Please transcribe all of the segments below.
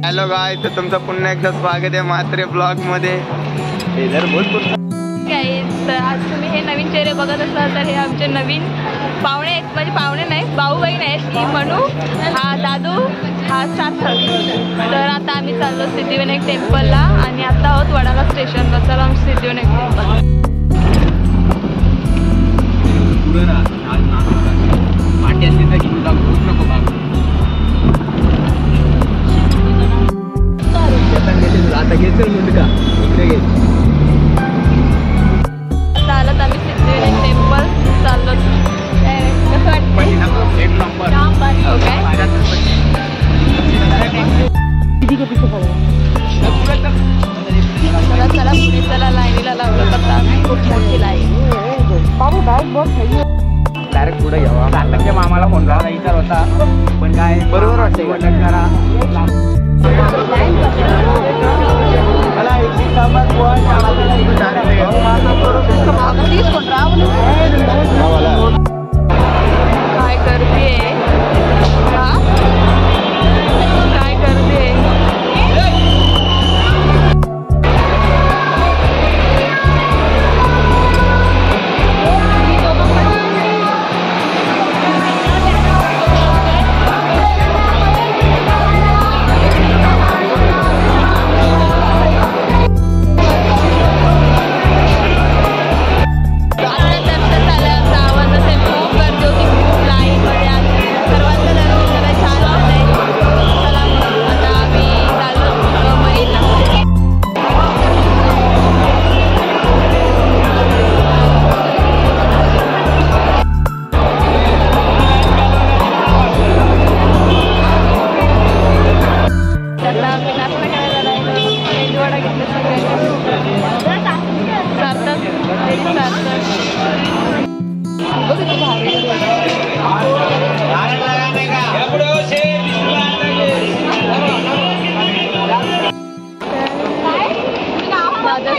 Hello गाय, तर तुमचं पुन्हा एकदा स्वागत आहे म्हात्रे ब्लॉग मध्ये. आज तुम्ही हे नवीन चेहरे बघत असाल तर हे आमचे नवीन पाहुणे आहेत. म्हणजे पाहुणे नाही, भाऊ बहीण आहेत. ही मनू, हा दादू, हा सार्थक. तर आता आम्ही चाललो सिद्धिविनायक टेम्पलला आणि आता आहोत वडाला स्टेशनला. चला सिद्धिविनायक टेम्पल. आता घेतो मुंडका इकडे घे. चालत आम्ही सिद्धिविनायक टेम्पल चाललो. कसं वाटतं? चला चला पुढे चला. लाईनीला लावलं तर आम्ही खूप मोठी लाईन. डायरेक्ट पुढे घ्यावा. सार्थकच्या मामाला फोन लावला विचार होता, पण काय बरोबर वाटतं करा. काय करते काय करते?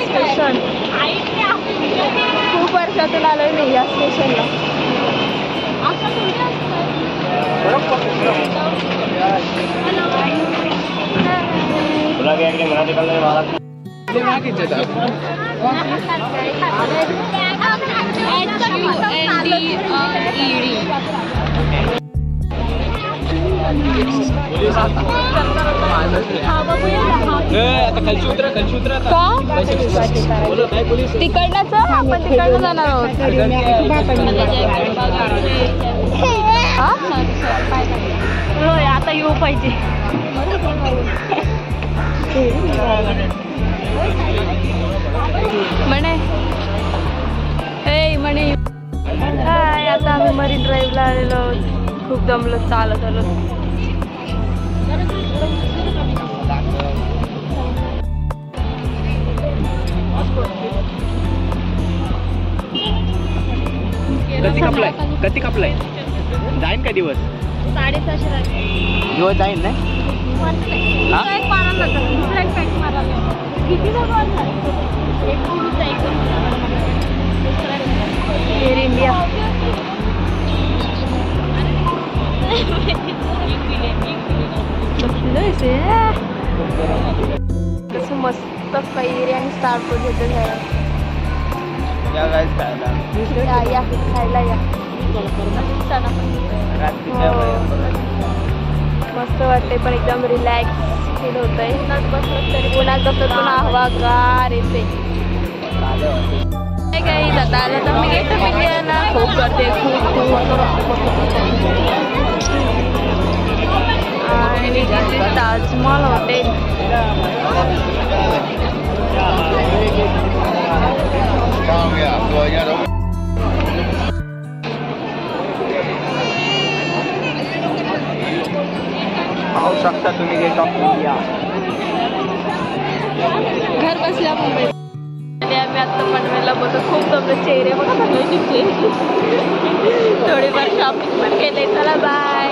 स्टेशन खूप वर्षातून आलोय मी या स्टेशनला. तिकडनंच आपण तिकडनं जाणार आहोत. आता येऊ पाहिजे. म्हणे म्हणे काय आता आम्ही मरीन ड्राईव्हला आलेलो आहोत. खूप दमलो चालत आलो. कधी कापलाय जाईन का दिवस? 650 दिवस जाईन ना. एअर इंडिया कसं मस्त कैरी आणि स्टार्ट घेते या खायला या. मस्त वाटते पण एकदम रिलॅक्स फील होतंय. बसलं तरी उन्हात बसलं पण हवागार येते. काही जाता आलं तर मी गेट ना खूप करते खूप आणि ताजमहल हॉटेल. पाहू शकता तुम्ही गेट ऑफ इंडिया. घर बसल्या मुंबईत. आम्ही आता पनवेलला बोलतो. खूप आपले चेहरे बघा थोडीफार शॉपिंग पण केले. चला बाय.